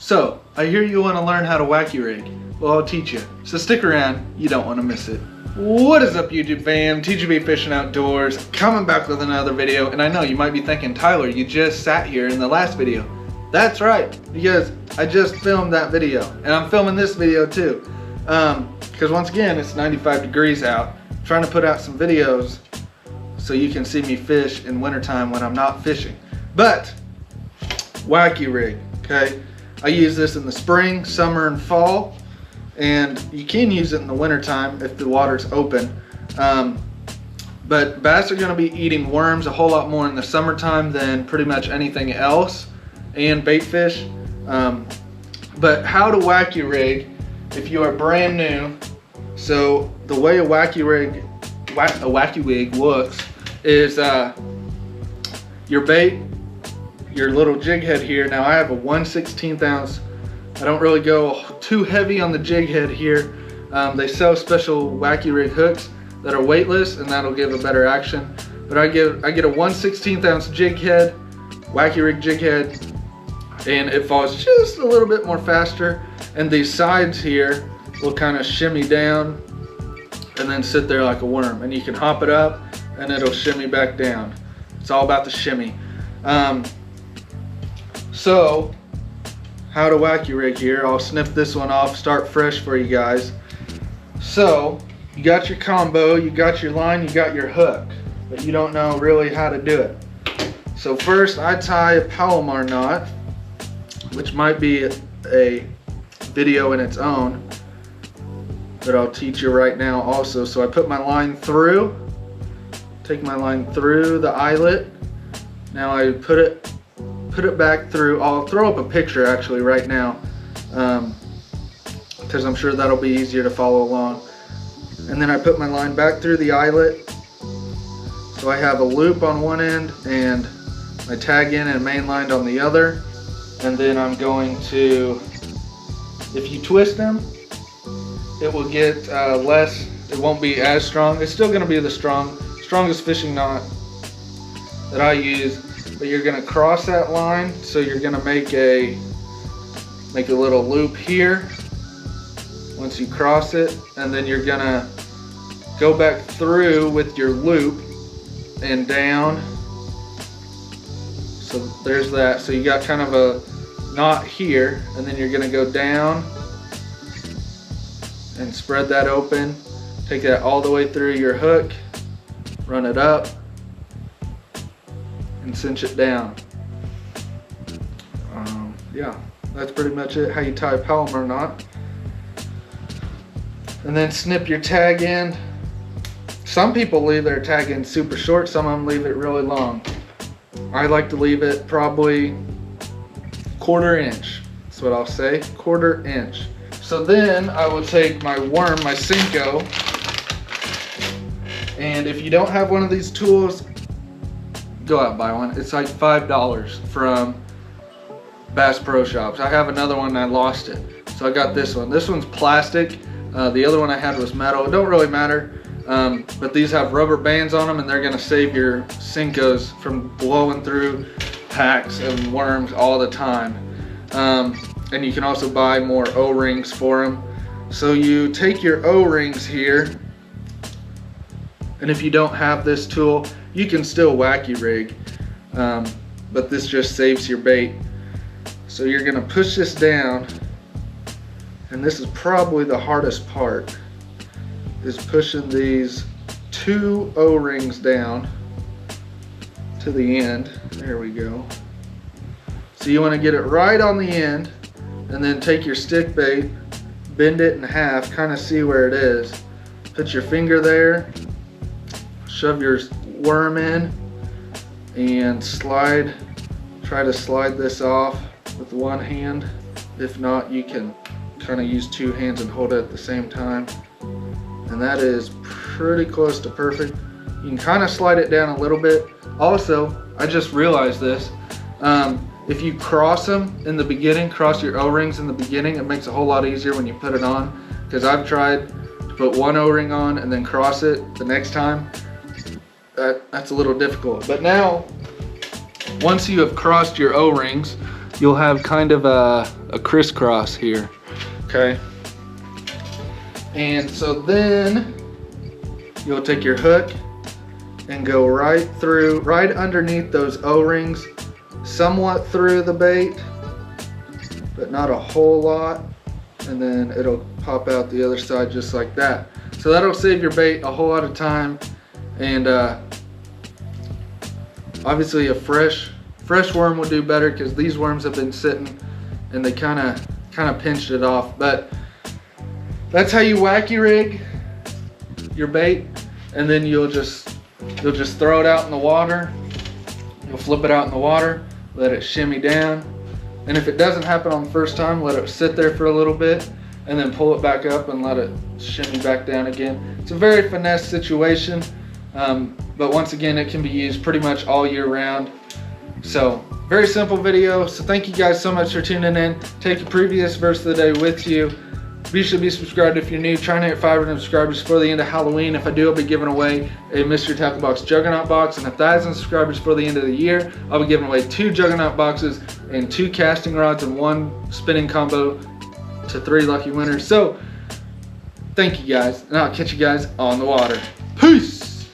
So, I hear you want to learn how to wacky rig. Well, I'll teach you. So stick around, you don't want to miss it. What is up, YouTube fam? TGB Fishing Outdoors, coming back with another video. And I know you might be thinking, Tyler, you just sat here in the last video. That's right, because I just filmed that video. And I'm filming this video too. Because once again, it's 95 degrees out. I'm trying to put out some videos so you can see me fish in wintertime when I'm not fishing. But, wacky rig, okay? I use this in the spring, summer, and fall, and you can use it in the wintertime if the water's open. But bass are going to be eating worms a whole lot more in the summertime than pretty much anything else, and bait fish. But how to wacky rig if you are brand new. So the way a wacky wig looks is your bait, your little jig head here. Now I have a 1/16 ounce. I don't really go too heavy on the jig head here. They sell special wacky rig hooks that are weightless, and that'll give a better action. But I get a 1/16 ounce jig head, wacky rig jig head, and it falls just a little bit more faster. And these sides here will kind of shimmy down and then sit there like a worm. And you can hop it up and it'll shimmy back down. It's all about the shimmy. So, how to wacky rig here. I'll snip this one off, start fresh for you guys. So, you got your combo, you got your line, you got your hook, but you don't know really how to do it. So first, I tie a Palomar knot, which might be a video in its own, that I'll teach you right now also. So I put my line through, take my line through the eyelet. Now I put it back through. I'll throw up a picture actually right now, because I'm sure that'll be easier to follow along. And then I put my line back through the eyelet. So I have a loop on one end and my tag in and main line on the other. And then I'm going to, if you twist them, it will get less, it won't be as strong. It's still gonna be the strongest fishing knot that I use. But you're gonna cross that line, so you're gonna make a little loop here once you cross it, and then you're gonna go back through with your loop and down. So there's that. So you got kind of a knot here, and then you're gonna go down and spread that open. Take that all the way through your hook, run it up, and cinch it down. Yeah, that's pretty much it, how you tie a Palomar knot. And then snip your tag end. Some people leave their tag end super short, some of them leave it really long. I like to leave it probably 1/4 inch. That's what I'll say, 1/4 inch. So then I will take my worm, my Senko, and if you don't have one of these tools, go out and buy one. It's like $5 from Bass Pro Shops. I have another one and I lost it, so I got this one. This one's plastic. The other one I had was metal. It don't really matter, but these have rubber bands on them, and they're gonna save your Senkos from blowing through packs and worms all the time. And you can also buy more O-rings for them. So you take your O-rings here, and if you don't have this tool, you can still wacky rig, but this just saves your bait. So you're gonna push this down, and this is probably the hardest part, is pushing these 2 O-rings down to the end. There we go. So you wanna get it right on the end, and then take your stick bait, bend it in half, kind of see where it is. Put your finger there, shove your worm in, and try to slide this off with one hand. If not, you can kind of use 2 hands and hold it at the same time. And that is pretty close to perfect. You can kind of slide it down a little bit. Also, I just realized this, if you cross them in the beginning, cross your O-rings in the beginning, it makes it a whole lot easier when you put it on. Because I've tried to put one O-ring on and then cross it the next time. That's a little difficult. But now, once you have crossed your O-rings, you'll have kind of a crisscross here, okay? And so then you'll take your hook and go right through, right underneath those O-rings, somewhat through the bait, but not a whole lot. And then it'll pop out the other side just like that. So that'll save your bait a whole lot of time. And obviously a fresh worm will do better, because these worms have been sitting and they kind of pinched it off. But that's how you wacky rig your bait. And then you'll just throw it out in the water. You'll flip it out in the water, let it shimmy down. And if it doesn't happen on the first time, let it sit there for a little bit and then pull it back up and let it shimmy back down again. It's a very finesse situation, but once again, it can be used pretty much all year round. So very simple video. So thank you guys so much for tuning in. Take your previous verse of the day with you. Be sure to be subscribed if you're new. Trying to hit 500 subscribers before the end of Halloween. If I do, I'll be giving away a Mystery Tackle Box Juggernaut box. And 1,000 subscribers before the end of the year, I'll be giving away 2 Juggernaut boxes and 2 casting rods and 1 spinning combo to 3 lucky winners. So, thank you guys, and I'll catch you guys on the water. Peace!